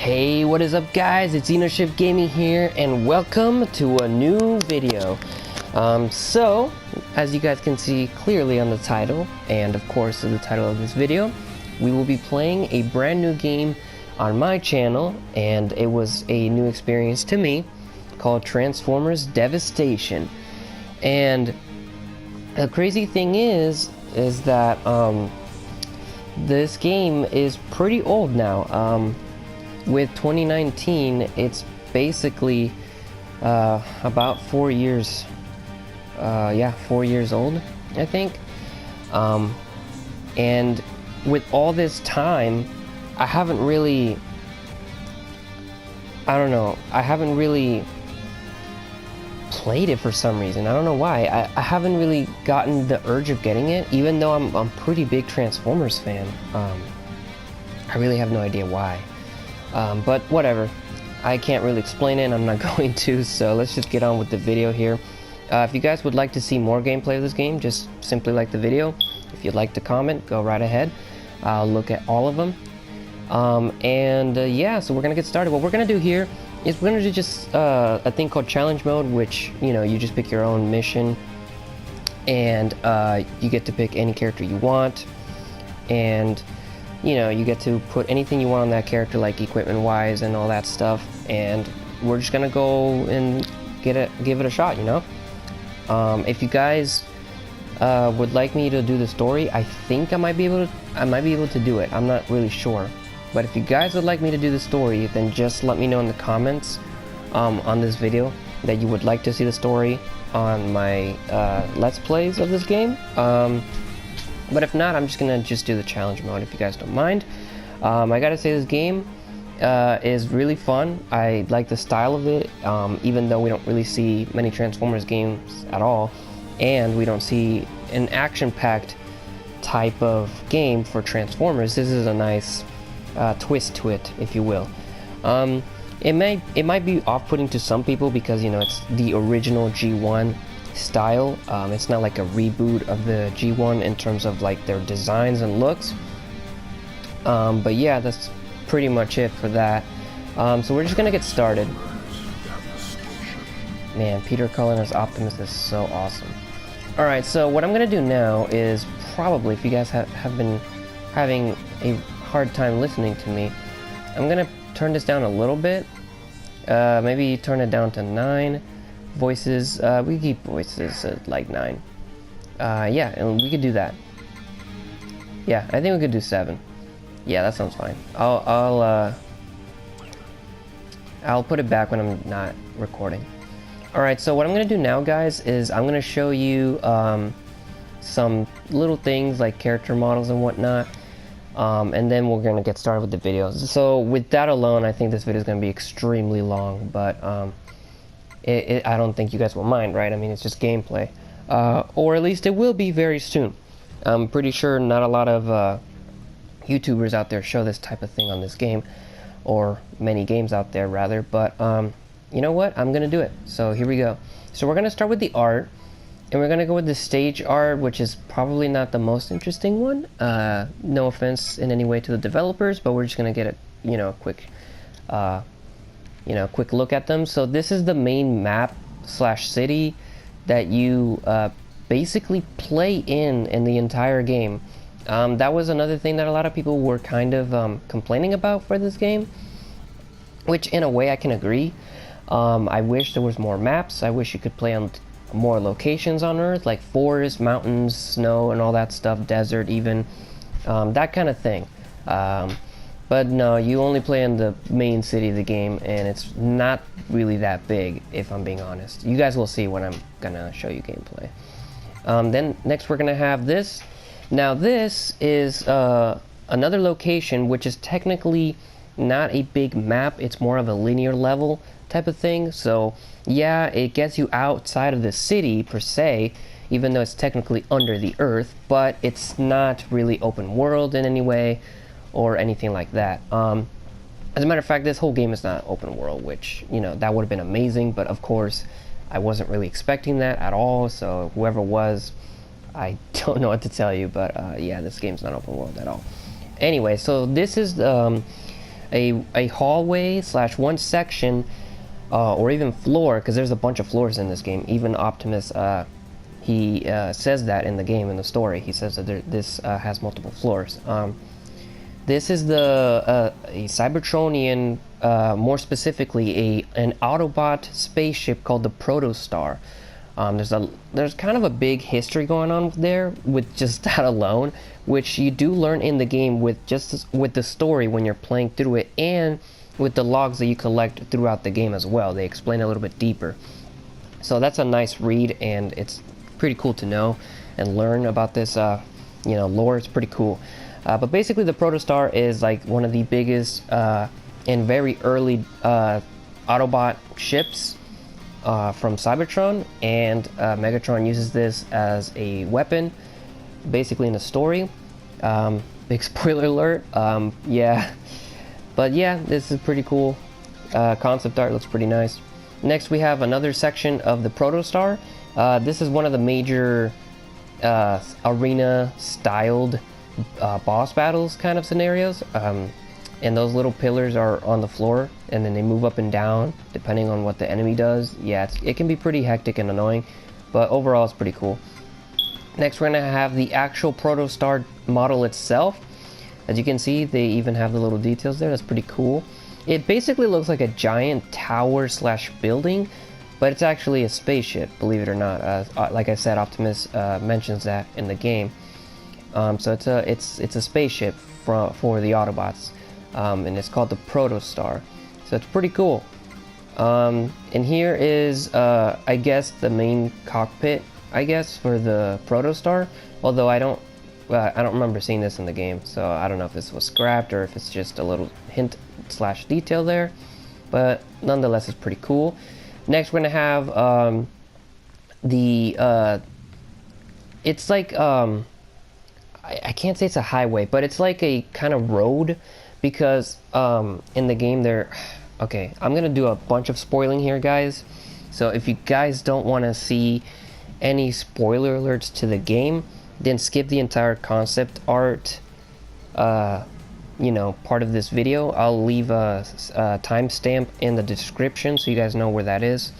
Hey, what is up guys? It's Xenoship Gaming here and welcome to a new video. So, as you guys can see clearly on the title, and of course the title of this video, we will be playing a brand new game on my channel, and it was a new experience to me, called Transformers Devastation. And the crazy thing is that this game is pretty old now. With 2019, it's basically about 4 years. 4 years old, I think. And with all this time, I haven't really played it for some reason. I don't know why. I haven't really gotten the urge of getting it, even though I'm a pretty big Transformers fan. I really have no idea why. But whatever, I can't really explain it and I'm not going to, so let's just get on with the video here. If you guys would like to see more gameplay of this game, just simply like the video. If you'd like to comment, go right ahead. I'll look at all of them. Yeah, so we're gonna get started. What we're gonna do here is we're gonna do just a thing called challenge mode, which, you know, you just pick your own mission and you get to pick any character you want, and you know, you get to put anything you want on that character, like equipment wise and all that stuff, and we're just gonna go and give it a shot, you know. If you guys would like me to do the story, I think I might be able to do it. I'm not really sure, but if you guys would like me to do the story, then just let me know in the comments on this video that you would like to see the story on my let's plays of this game. But if not, I'm just gonna do the challenge mode if you guys don't mind. I gotta say, this game is really fun. I like the style of it, even though we don't really see many Transformers games at all, and we don't see an action-packed type of game for Transformers. This is a nice twist to it, if you will. It might be off-putting to some people because, you know, it's the original G1 style. It's not like a reboot of the G1 in terms of like their designs and looks. But yeah, that's pretty much it for that. So we're just gonna get started. Man, Peter Cullen as Optimus is so awesome. Alright, so what I'm gonna do now is, probably, if you guys have been having a hard time listening to me, I'm gonna turn this down a little bit. Maybe turn it down to 9. Voices, we keep voices at like 9. Yeah, and we could do that. Yeah, I think we could do 7. Yeah, that sounds fine. I'll put it back when I'm not recording. Alright, so what I'm gonna do now, guys, is I'm gonna show you some little things like character models and whatnot, and then we're gonna get started with the video. So with that alone, I think this video is gonna be extremely long, but I don't think you guys will mind, right? I mean, it's just gameplay. Or at least it will be very soon. I'm pretty sure not a lot of YouTubers out there show this type of thing on this game, or many games out there, rather, but you know what? I'm gonna do it. So here we go. So we're gonna start with the art, and we're gonna go with the stage art, which is probably not the most interesting one. No offense in any way to the developers, but we're just gonna get a quick look at them. So this is the main map / city that you basically play in the entire game. That was another thing that a lot of people were kind of complaining about for this game, which in a way I can agree. I wish there was more maps. I wish you could play on more locations on Earth, like forests, mountains, snow, and all that stuff, desert even, that kind of thing. But no, you only play in the main city of the game, and it's not really that big, if I'm being honest. You guys will see when I'm gonna show you gameplay. Then next we're gonna have this. Now this is another location, which is technically not a big map. It's more of a linear level type of thing. So yeah, it gets you outside of the city per se, even though it's technically under the earth, but it's not really open world in any way or anything like that. As a matter of fact, this whole game is not open world, which, you know, that would have been amazing, but of course I wasn't really expecting that at all, so whoever was, I don't know what to tell you, but yeah, this game's not open world at all. Anyway, so this is a hallway slash one section, or even floor, because there's a bunch of floors in this game. Even Optimus, he says that in the game, in the story. He says that this has multiple floors. This is a Cybertronian, more specifically an Autobot spaceship called the Protostar. There's kind of a big history going on there with just that alone, which you do learn in the game with the story when you're playing through it, and with the logs that you collect throughout the game as well. They explain a little bit deeper. So that's a nice read, and it's pretty cool to know and learn about this lore. It's pretty cool. But basically the Protostar is like one of the biggest and very early Autobot ships from Cybertron, and Megatron uses this as a weapon basically in the story. Big spoiler alert. Yeah, but yeah, this is pretty cool. Concept art looks pretty nice. Next we have another section of the Protostar. This is one of the major arena styled boss battles kind of scenarios, and those little pillars are on the floor, and then they move up and down depending on what the enemy does. Yeah, it can be pretty hectic and annoying, but overall it's pretty cool. Next we're gonna have the actual Protostar model itself. As you can see, they even have the little details there. That's pretty cool. It basically looks like a giant tower slash building, but it's actually a spaceship, believe it or not. Like I said, Optimus mentions that in the game. So it's a spaceship for the Autobots, and it's called the Protostar. So it's pretty cool. And here is I guess the main cockpit, I guess, for the Protostar. Although I don't remember seeing this in the game, so I don't know if this was scrapped or if it's just a little hint slash detail there. But nonetheless, it's pretty cool. Next, we're gonna have it's like I can't say it's a highway, but it's like a kind of road, because in the game there. Okay, I'm gonna do a bunch of spoiling here, guys. So if you guys don't want to see any spoiler alerts to the game, then skip the entire concept art part of this video. I'll leave a timestamp in the description so you guys know where that is.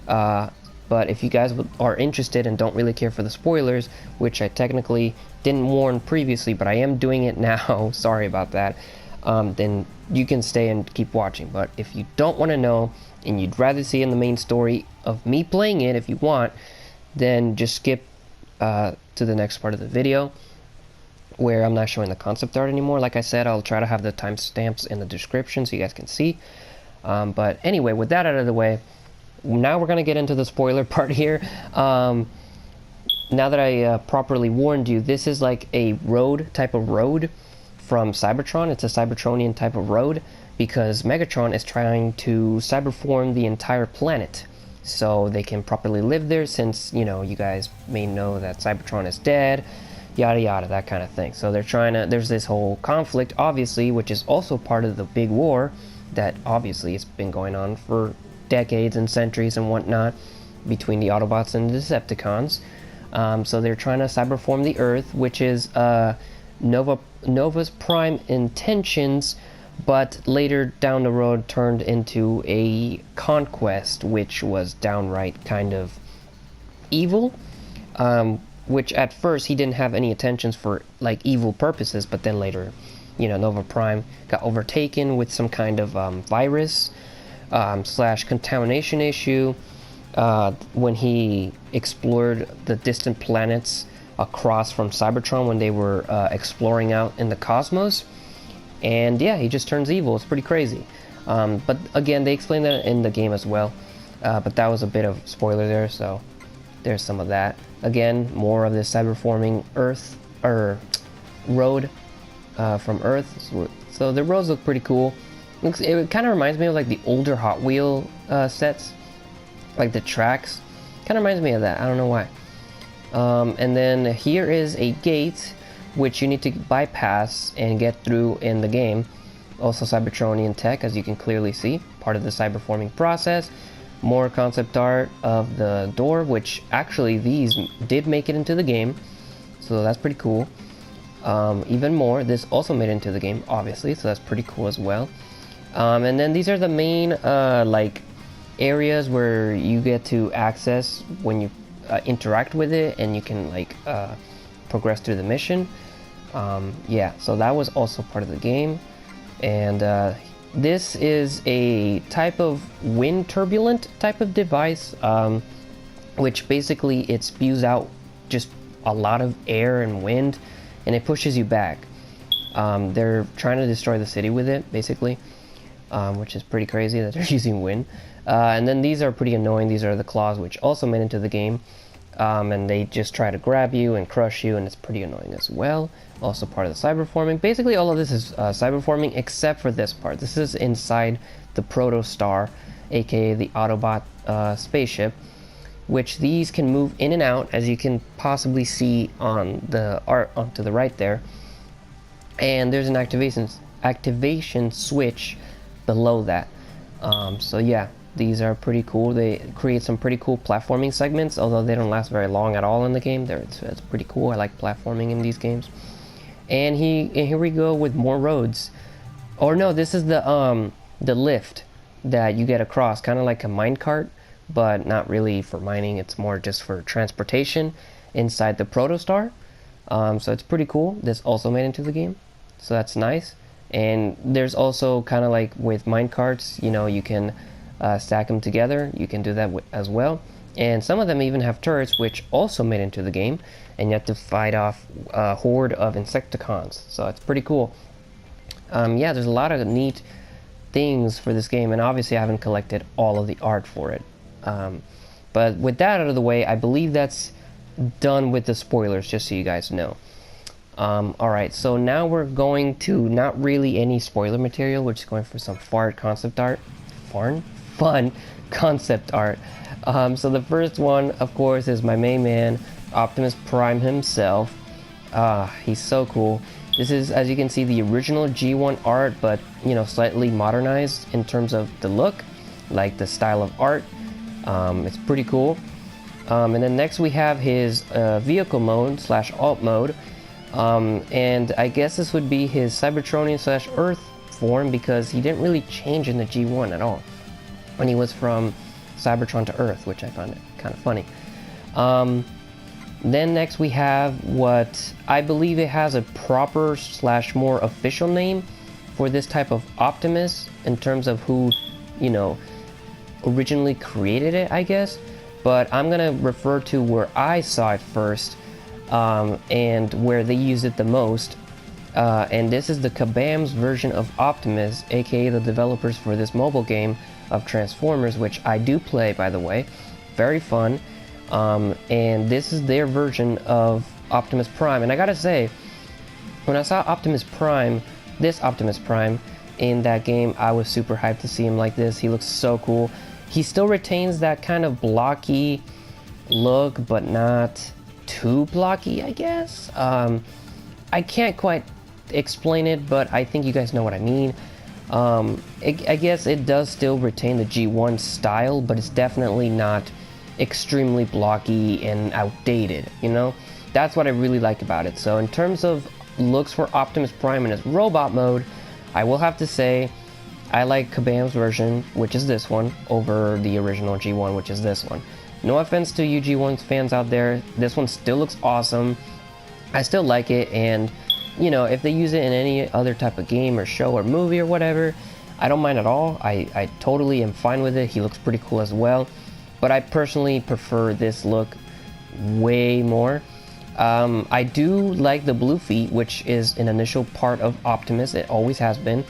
But if you guys are interested and don't really care for the spoilers, which I technically didn't warn previously, but I am doing it now, sorry about that, then you can stay and keep watching. But if you don't want to know and you'd rather see in the main story of me playing it, if you want, then just skip to the next part of the video where I'm not showing the concept art anymore. Like I said, I'll try to have the timestamps in the description so you guys can see. But anyway, with that out of the way, now we're going to get into the spoiler part here. Now that I properly warned you, this is like a type of road from Cybertron. It's a Cybertronian type of road because Megatron is trying to cyberform the entire planet so they can properly live there, since, you guys may know that Cybertron is dead, yada yada, that kind of thing. So they're trying to, there's this whole conflict, obviously, which is also part of the big war that obviously has been going on for decades and centuries and whatnot between the Autobots and the Decepticons. So they're trying to cyberform the Earth, which is Nova's prime intentions, but later down the road turned into a conquest, which was downright kind of evil. Which at first he didn't have any intentions for like evil purposes, but then later, Nova Prime got overtaken with some kind of virus slash contamination issue when he explored the distant planets across from Cybertron when they were exploring out in the cosmos. And yeah, he just turns evil. It's pretty crazy. But again, they explain that in the game as well. But that was a bit of spoiler there, so there's some of that. Again, more of this cyberforming Earth or road from Earth. So the roads look pretty cool. It kind of reminds me of like the older Hot Wheel sets, like the tracks. Kind of reminds me of that. I don't know why. And then here is a gate which you need to bypass and get through in the game. Also Cybertronian tech, as you can clearly see, part of the cyberforming process. More concept art of the door, which actually these did make it into the game, so that's pretty cool. Even more, this also made it into the game, obviously, so that's pretty cool as well. And then these are the main like areas where you get to access when you interact with it, and you can like progress through the mission. Yeah, so that was also part of the game. And this is a type of wind turbulent type of device, which basically it spews out just a lot of air and wind, and it pushes you back. They're trying to destroy the city with it, basically, which is pretty crazy that they're using wind. And then these are pretty annoying. These are the claws, which also made into the game. And they just try to grab you and crush you, and it's pretty annoying as well. Also part of the cyberforming. Basically, all of this is cyberforming except for this part. This is inside the Protostar, aka the Autobot spaceship, which these can move in and out, as you can possibly see on the art onto the right there. And there's an activation switch below that. So yeah, these are pretty cool. They create some pretty cool platforming segments, although they don't last very long at all in the game. It's pretty cool. I like platforming in these games. And here we go with more roads. Or no, this is the lift that you get across, kind of like a minecart, but not really for mining. It's more just for transportation inside the Protostar. So it's pretty cool. This also made into the game, so that's nice. And there's also kind of like with minecarts, you know, you can stack them together. You can do that as well. And some of them even have turrets, which also made into the game, and you have to fight off a horde of Insecticons. So it's pretty cool. Yeah, there's a lot of neat things for this game, and obviously I haven't collected all of the art for it. But with that out of the way, I believe that's done with the spoilers, just so you guys know. Alright, so now we're going to not really any spoiler material. We're just going for some fun concept art. Fun concept art. So the first one, of course, is my main man, Optimus Prime himself. He's so cool. This is, as you can see, the original G1 art, but, you know, slightly modernized in terms of the look, like the style of art. It's pretty cool. And then next we have his vehicle mode / alt mode. And I guess this would be his Cybertronian / Earth form, because he didn't really change in the G1 at all when he was from Cybertron to Earth, which I found it kind of funny. Then next we have what I believe it has a proper / more official name for this type of Optimus in terms of who, you know, originally created it, I guess. But I'm gonna refer to where I saw it first, and where they use it the most. And this is the Kabam's version of Optimus, aka the developers for this mobile game of Transformers, which I do play, by the way. Very fun. And this is their version of Optimus Prime. And I gotta say, when I saw this Optimus Prime in that game, I was super hyped to see him like this. He looks so cool. He still retains that kind of blocky look, but not too blocky, I guess. I can't quite explain it, but I think you guys know what I mean. I guess it does still retain the G1 style, but it's definitely not extremely blocky and outdated, you know? That's what I really like about it. So in terms of looks for Optimus Prime in his robot mode, I will have to say I like Kabam's version, which is this one, over the original G1, which is this one. No offense to you G1 fans out there, this one still looks awesome. I still like it, and you know, if they use it in any other type of game or show or movie or whatever, I don't mind at all. I totally am fine with it. He looks pretty cool as well. But I personally prefer this look way more. I do like the blue feet, which is an initial part of Optimus. It always has been.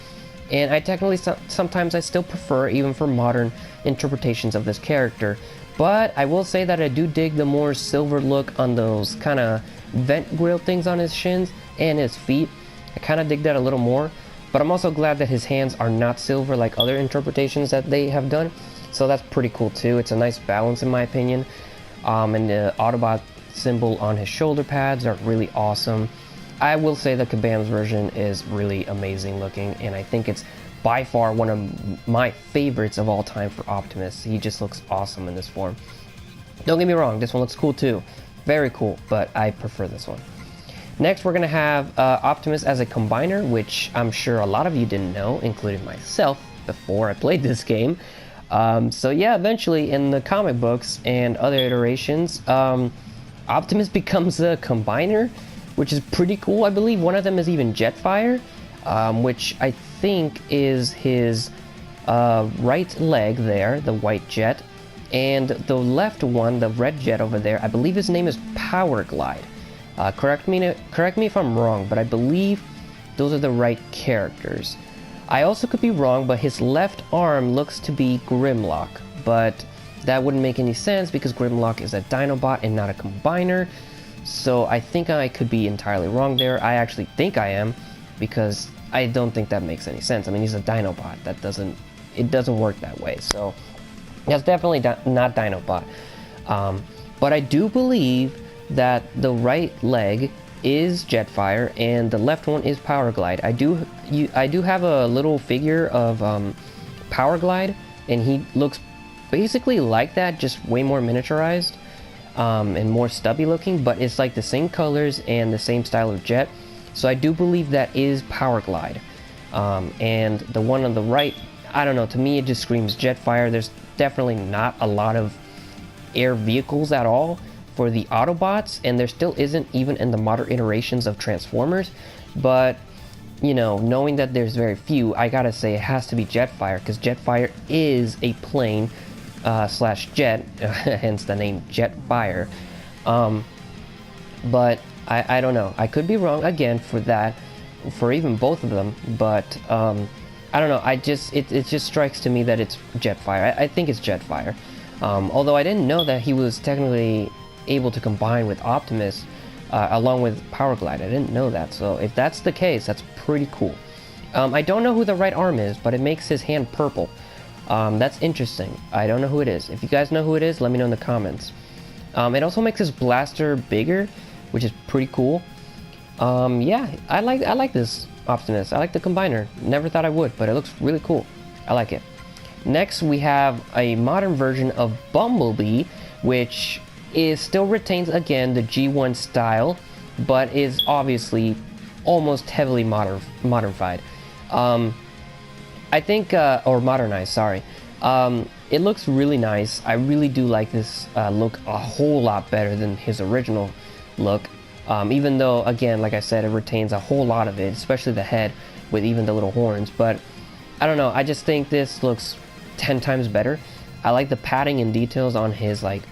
And I technically, sometimes I still prefer, even for modern interpretations of this character. But I will say that I do dig the more silver look on those kind of vent grill things on his shins and his feet. I kind of dig that a little more. But I'm also glad that his hands are not silver like other interpretations that they have done. So that's pretty cool too. It's a nice balance in my opinion. And the Autobot symbol on his shoulder pads are really awesome. I will say that Kabam's version is really amazing looking, and I think it's by far one of my favorites of all time for Optimus. He just looks awesome in this form. Don't get me wrong, this one looks cool too. Very cool, but I prefer this one. Next, we're going to have Optimus as a combiner, which I'm sure a lot of you didn't know, including myself. before I played this game. So yeah, eventually in the comic books and other iterations, Optimus becomes a combiner, which is pretty cool. I believe one of them is even Jetfire, which I think is his right leg there, the white jet, and the left one, the red jet over there, I believe his name is Power Glide. Correct me if I'm wrong, but I believe those are the right characters. I also could be wrong, but his left arm looks to be Grimlock, but that wouldn't make any sense because Grimlock is a Dinobot and not a combiner. So I think I could be entirely wrong there. I actually think I am, because I don't think that makes any sense. I mean, he's a Dinobot. It doesn't work that way. So that's definitely not Dinobot. But I do believe that the right leg is Jetfire and the left one is Power Glide. I do have a little figure of Power Glide, and he looks basically like that, just way more miniaturized and more stubby looking, but it's like the same colors and the same style of jet. So I do believe that is Power Glide. And the one on the right, I don't know, to me it just screams Jetfire. There's definitely not a lot of air vehicles at all for the Autobots, and there still isn't even in the modern iterations of Transformers. But, you know, knowing that there's very few, I gotta say it has to be Jetfire, because Jetfire is a plane slash jet, hence the name Jetfire. But I don't know. I could be wrong again for that, for even both of them. But I don't know. It just strikes to me that it's Jetfire. I think it's Jetfire. Although I didn't know that he was technically able to combine with Optimus along with Power Glide. I didn't know that. So if that's the case, that's pretty cool. I don't know who the right arm is, but it makes his hand purple. That's interesting. I don't know who it is. If you guys know who it is, let me know in the comments. It also makes his blaster bigger, which is pretty cool. Yeah, I like this Optimus. I like the combiner. Never thought I would, but it looks really cool. I like it. Next, we have a modern version of Bumblebee, which still retains, again, the G1 style, but is obviously almost heavily modified. I think, or modernized, sorry. It looks really nice. I really do like this look a whole lot better than his original look. Even though, again, like I said, it retains a whole lot of it, especially the head with even the little horns. But I don't know, I just think this looks 10 times better. I like the padding and details on his, like,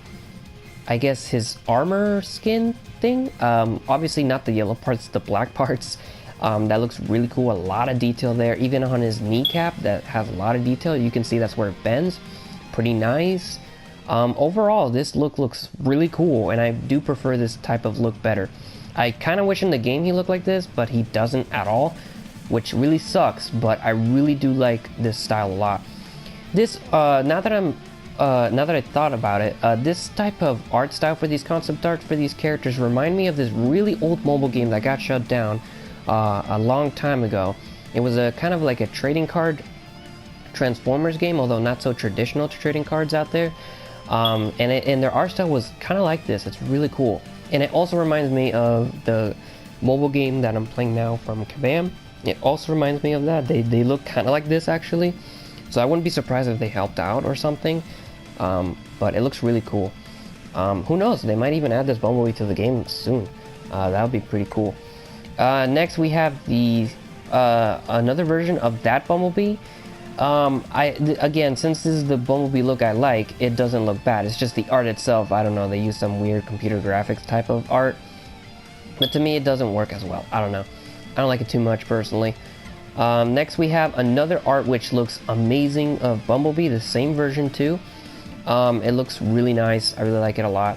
I guess his armor skin thing. Obviously not the yellow parts, the black parts. That looks really cool. A lot of detail there. Even on his kneecap, that has a lot of detail. You can see that's where it bends. Pretty nice. Overall, this look looks really cool, and I do prefer this type of look better. I kind of wish in the game he looked like this, but he doesn't at all, which really sucks, but I really do like this style a lot. This, now that I thought about it, this type of art style for these concept art for these characters remind me of this really old mobile game that got shut down a long time ago. It was a kind of like a trading card Transformers game, although not so traditional to trading cards out there. And their art style was kind of like this. It's really cool. And it also reminds me of the mobile game that I'm playing now from Kabam. It also reminds me of that. They look kind of like this, actually. So I wouldn't be surprised if they helped out or something. But it looks really cool. Who knows? They might even add this Bumblebee to the game soon. That would be pretty cool. Next, we have the another version of that Bumblebee. Again, since this is the Bumblebee look I like, it doesn't look bad. It's just the art itself. I don't know. They use some weird computer graphics type of art. But to me, it doesn't work as well. I don't know. I don't like it too much, personally. Next, we have another art which looks amazing of Bumblebee. The same version, too. It looks really nice. I really like it a lot.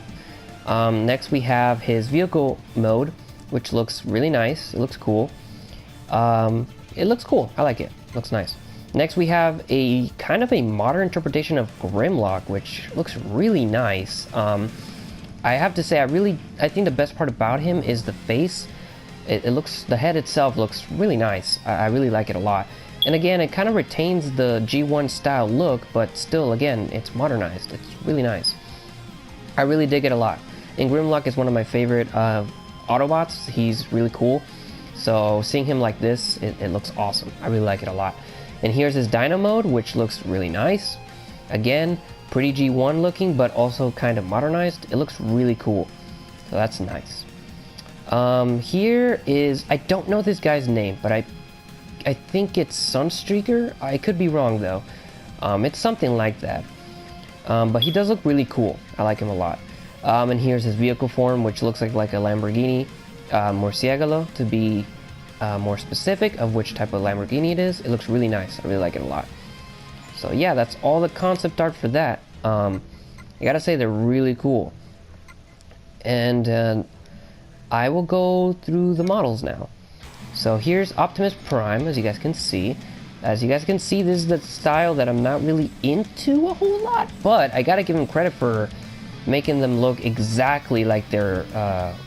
Next, we have his vehicle mode, which looks really nice. It looks cool. It looks cool. I like it. Looks nice. Next, we have a kind of a modern interpretation of Grimlock, which looks really nice. I have to say, I think the best part about him is the face. The head itself looks really nice. I really like it a lot. And again, it kind of retains the G1 style look, but still, again, it's modernized. It's really nice. I really dig it a lot. And Grimlock is one of my favorite Autobots. He's really cool. So seeing him like this, it looks awesome. I really like it a lot. And here's his Dino mode, which looks really nice. Again, pretty G1 looking, but also kind of modernized. It looks really cool. So that's nice. Here is, I don't know this guy's name, but I think it's Sunstreaker. I could be wrong though. It's something like that. But he does look really cool. I like him a lot. And here's his vehicle form, which looks like a Lamborghini Murciélago, to be more specific of which type of Lamborghini it is. It looks really nice. I really like it a lot. So yeah, that's all the concept art for that. I gotta say they're really cool. And I will go through the models now. So here's Optimus Prime, as you guys can see. As you guys can see, this is the style that I'm not really into a whole lot, but I gotta give him credit for making them look exactly like their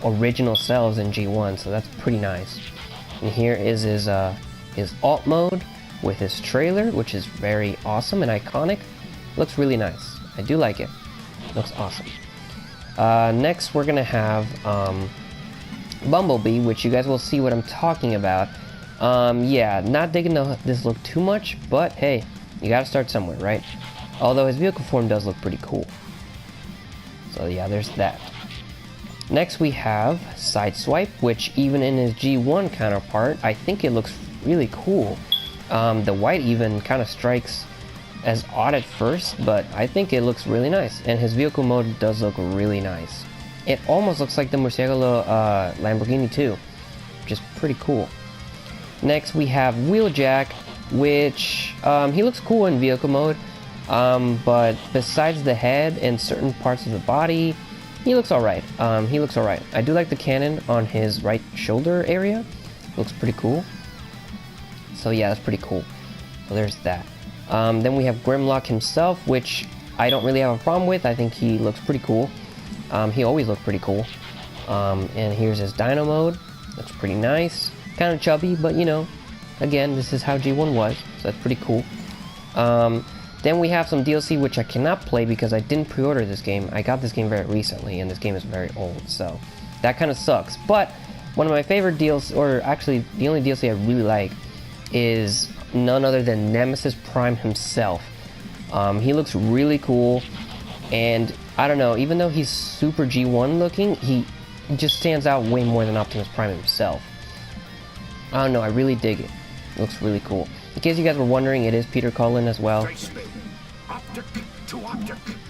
original selves in G1, so that's pretty nice. And here is his alt mode with his trailer, which is very awesome and iconic. Looks really nice. I do like it. Looks awesome. Next, we're gonna have Bumblebee, which you guys will see what I'm talking about. Yeah, not digging this look too much, but hey, you gotta start somewhere, right? Although his vehicle form does look pretty cool. So yeah, there's that. Next we have Sideswipe, which even in his G1 counterpart, I think it looks really cool. The white even kind of strikes as odd at first, but I think it looks really nice. And his vehicle mode does look really nice. It almost looks like the Murciélago Lamborghini too, which is pretty cool. Next we have Wheeljack, which he looks cool in vehicle mode, but besides the head and certain parts of the body, he looks alright. He looks alright. I do like the cannon on his right shoulder area. Looks pretty cool. So yeah, that's pretty cool. So there's that. Then we have Grimlock himself, which I don't really have a problem with. I think he looks pretty cool. He always looked pretty cool. And here's his Dino mode. Looks pretty nice. Kind of chubby, but you know, again, this is how G1 was, so that's pretty cool. Then we have some DLC which I cannot play because I didn't pre-order this game. I got this game very recently, and this game is very old, so that kind of sucks. But one of my favorite DLC, or actually the only DLC I really like, is none other than Nemesis Prime himself. He looks really cool, and I don't know, even though he's super G1 looking, he just stands out way more than Optimus Prime himself. I don't know, I really dig it. It looks really cool. In case you guys were wondering, it is Peter Cullen as well.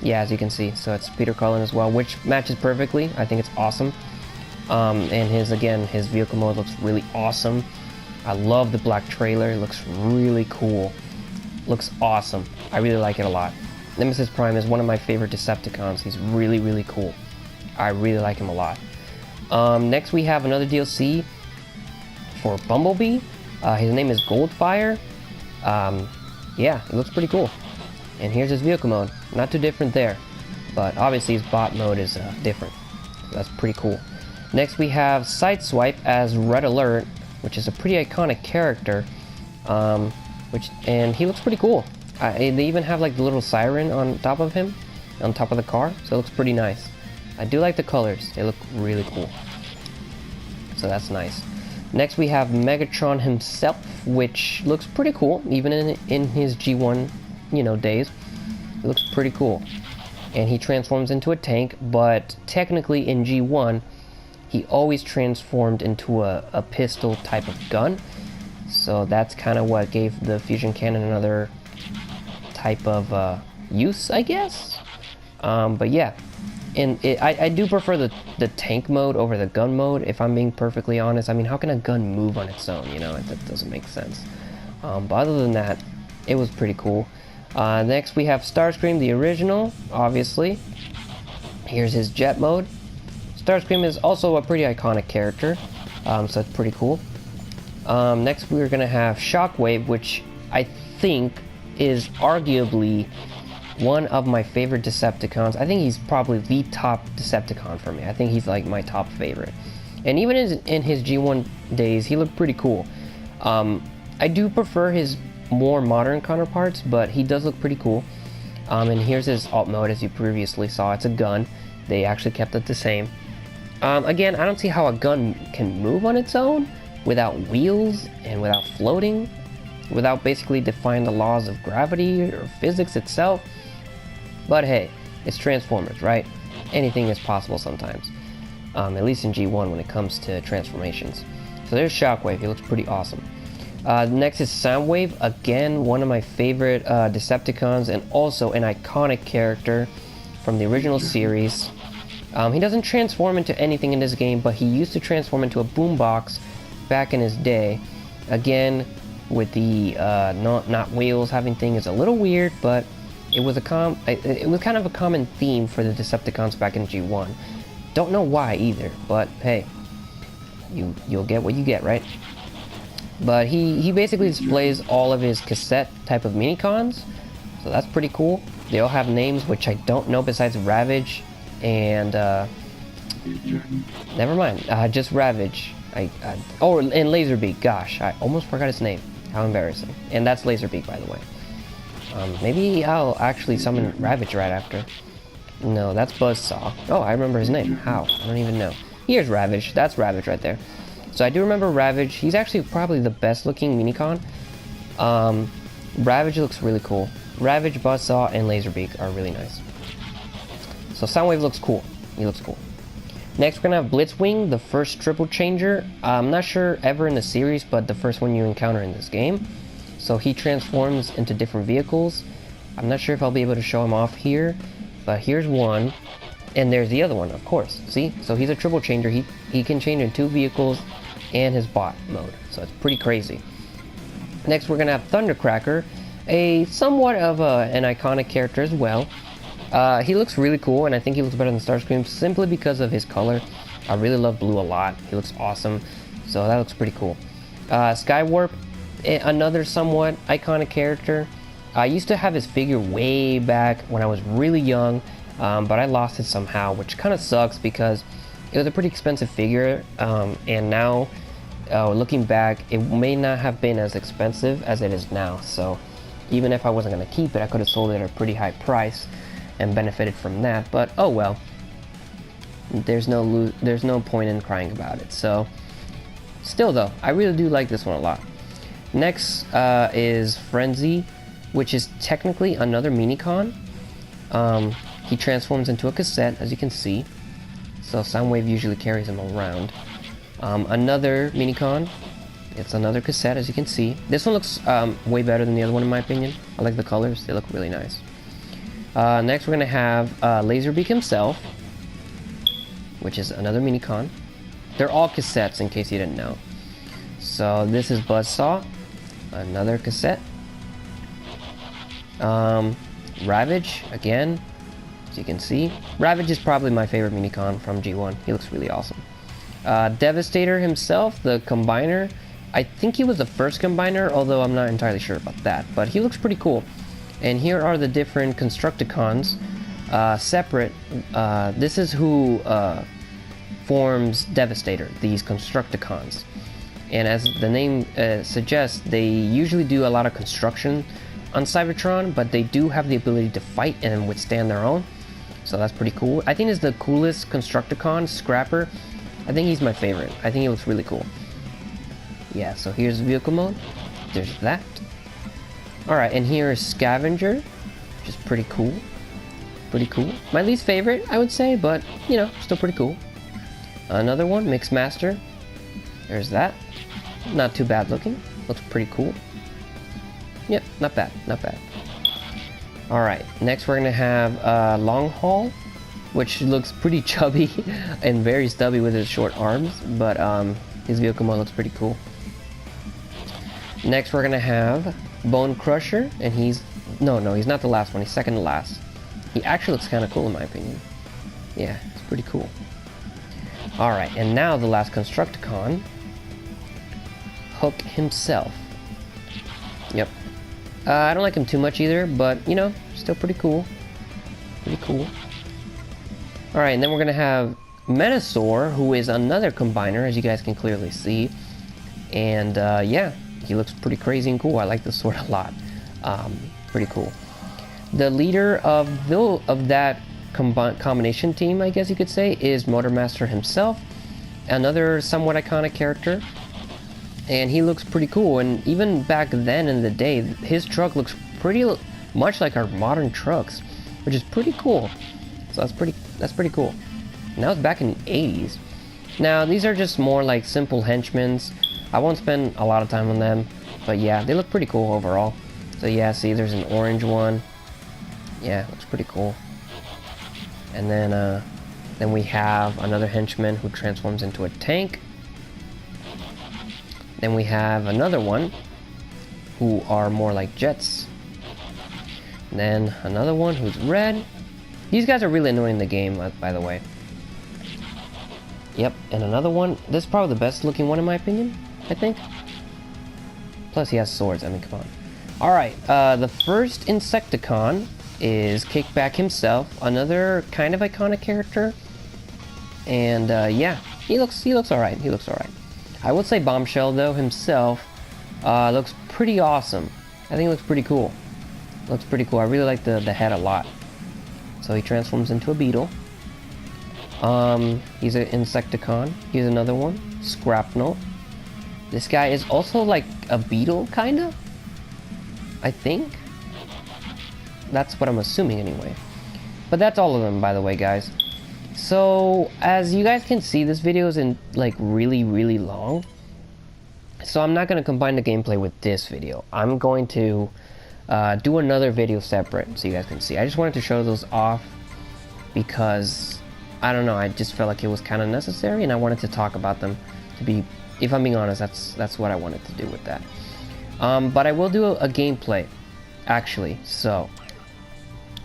Yeah, as you can see, so it's Peter Cullen as well, which matches perfectly. I think it's awesome. And his vehicle mode looks really awesome. I love the black trailer. It looks really cool. Looks awesome. I really like it a lot. Nemesis Prime is one of my favorite Decepticons. He's really, really cool. I really like him a lot. Next we have another DLC for Bumblebee. His name is Goldfire. Yeah, it looks pretty cool. And here's his vehicle mode. Not too different there, but obviously his bot mode is different. So that's pretty cool. Next we have Sideswipe as Red Alert, which is a pretty iconic character. And he looks pretty cool. They even have like the little siren on top of him, on top of the car, so it looks pretty nice. I do like the colors. They look really cool. So that's nice. Next we have Megatron himself, which looks pretty cool, even in his G1, you know, days. It looks pretty cool. And he transforms into a tank, but technically in G1, he always transformed into a pistol type of gun. So that's kind of what gave the fusion cannon another type of use, I guess. But yeah. And I do prefer the tank mode over the gun mode, if I'm being perfectly honest. I mean, how can a gun move on its own, you know? That doesn't make sense. But other than that, it was pretty cool. Next we have Starscream, the original, obviously. Here's his jet mode. Starscream is also a pretty iconic character, so it's pretty cool. Next we're going to have Shockwave, which I think is arguably one of my favorite Decepticons. I think he's probably the top Decepticon for me. I think he's like my top favorite. And even in his G1 days, he looked pretty cool. I do prefer his more modern counterparts, but he does look pretty cool. And here's his alt mode, as you previously saw. It's a gun. They actually kept it the same. Again, I don't see how a gun can move on its own without wheels and without floating. without basically defying the laws of gravity or physics itself. But hey, it's Transformers, right? Anything is possible sometimes. At least in G1 when it comes to transformations. So there's Shockwave, he looks pretty awesome. Next is Soundwave, again one of my favorite Decepticons and also an iconic character from the original series. He doesn't transform into anything in this game, but he used to transform into a boombox back in his day. Again, with the not wheels having thing is a little weird, but it was kind of a common theme for the Decepticons back in G1. Don't know why either, but hey, you'll get what you get, right? But he basically displays all of his cassette type of minicons, so that's pretty cool. They all have names which I don't know besides Ravage and never mind, just Ravage. And Laserbeak. Gosh, I almost forgot his name. How embarrassing. And that's Laserbeak, by the way. Maybe I'll actually summon Ravage right after. No, that's Buzzsaw. Oh, I remember his name. How? I don't even know. Here's Ravage. That's Ravage right there. So I do remember Ravage. He's actually probably the best looking minicon. Ravage looks really cool. Ravage, Buzzsaw, and Laserbeak are really nice. So Soundwave looks cool. He looks cool. Next, we're gonna have Blitzwing, the first triple changer. I'm not sure ever in the series, but the first one you encounter in this game. So he transforms into different vehicles. I'm not sure if I'll be able to show him off here, but here's one, and there's the other one, of course. See? So he's a triple changer. He can change in 2 vehicles and his bot mode. So it's pretty crazy. Next, we're gonna have Thundercracker, a somewhat of an iconic character as well. He looks really cool, and I think he looks better than Starscream simply because of his color. I really love blue a lot. He looks awesome, so that looks pretty cool. Skywarp, another somewhat iconic character. I used to have his figure way back when I was really young, but I lost it somehow, which kind of sucks because it was a pretty expensive figure, and now, looking back, it may not have been as expensive as it is now. So even if I wasn't going to keep it, I could have sold it at a pretty high price and benefited from that, but oh well. There's no point in crying about it. So still though, I really do like this one a lot. Next is Frenzy, which is technically another minicon. He transforms into a cassette, as you can see, so Soundwave usually carries him around. Another minicon, it's another cassette, as you can see. This one looks way better than the other one in my opinion. I like the colors, they look really nice. Next we're going to have Laserbeak himself, which is another minicon. They're all cassettes in case you didn't know. So this is Buzzsaw, another cassette. Ravage, again, as you can see. Ravage is probably my favorite minicon from G1. He looks really awesome. Devastator himself, the Combiner. I think he was the first Combiner, although I'm not entirely sure about that. But he looks pretty cool. And here are the different Constructicons separate. This is who forms Devastator, these Constructicons. And as the name suggests, they usually do a lot of construction on Cybertron, but they do have the ability to fight and withstand their own. So that's pretty cool. I think it's the coolest Constructicon, Scrapper. I think he's my favorite. I think he looks really cool. Yeah, so here's vehicle mode. There's that. Alright, and here is Scavenger, which is pretty cool. Pretty cool. My least favorite, I would say, but, you know, still pretty cool. Another one, Mixmaster. There's that. Not too bad looking. Looks pretty cool. Yep, not bad, not bad. Alright, next we're going to have Long Haul, which looks pretty chubby and very stubby with his short arms, but his vehicle mode looks pretty cool. Next we're going to have Bone Crusher, and he's he's not the last one, he's second to last. He actually looks kind of cool in my opinion. Yeah, it's pretty cool. Alright, and now the last Constructicon, Hook himself. Yep. I don't like him too much either, but you know, still pretty cool. Pretty cool. Alright, and then we're gonna have Metasaur, who is another Combiner, as you guys can clearly see. And yeah, he looks pretty crazy and cool. I like this sword a lot. Pretty cool. The leader of that combination team, I guess you could say, is Motormaster himself. Another somewhat iconic character. and he looks pretty cool. And even back then in the day, his truck looks pretty much like our modern trucks, which is pretty cool. So that's pretty cool. Now it's back in the 80s. Now these are just more like simple henchmen. I won't spend a lot of time on them, but yeah, they look pretty cool overall. So yeah, see, there's an orange one. Yeah, looks pretty cool. And then we have another henchman who transforms into a tank. Then we have another one who are more like jets. And then another one who's red. These guys are really annoying in the game, by the way. Yep, and another one. This is probably the best looking one in my opinion, I think. Plus he has swords, I mean, come on. Alright, the first Insecticon is Kickback himself, another kind of iconic character. And yeah, he looks alright, he looks alright. I would say Bombshell though himself looks pretty awesome. I think it looks pretty cool. Looks pretty cool. I really like the head a lot. So he transforms into a beetle. He's an Insecticon. Here's another one, Scrapnel. This guy is also like a beetle, kinda. I think. That's what I'm assuming anyway. But that's all of them, by the way, guys. So, as you guys can see, this video is in like really long. So I'm not going to combine the gameplay with this video. I'm going to do another video separate so you guys can see. I just wanted to show those off because, I don't know, I just felt like it was kind of necessary and I wanted to talk about them. To be, if I'm being honest, that's what I wanted to do with that. But I will do a gameplay, actually, so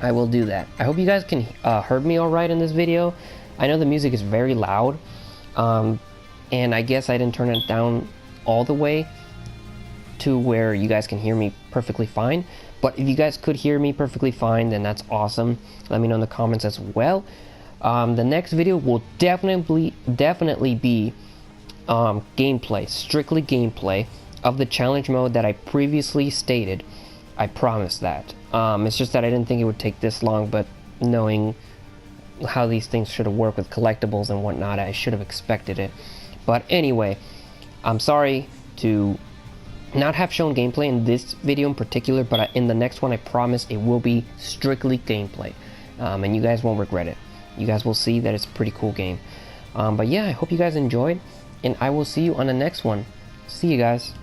I will do that. I hope you guys can heard me alright in this video. I know the music is very loud, and I guess I didn't turn it down all the way to where you guys can hear me perfectly fine. But if you guys could hear me perfectly fine, then that's awesome. Let me know in the comments as well. The next video will definitely be gameplay, strictly gameplay of the challenge mode that I previously stated. I promise that. It's just that I didn't think it would take this long, but knowing how these things should have worked with collectibles and whatnot, I should have expected it. But anyway, I'm sorry to not have shown gameplay in this video in particular, but in the next one I promise it will be strictly gameplay, and you guys won't regret it. You guys will see that it's a pretty cool game. But yeah, I hope you guys enjoyed, and I will see you on the next one. See you guys.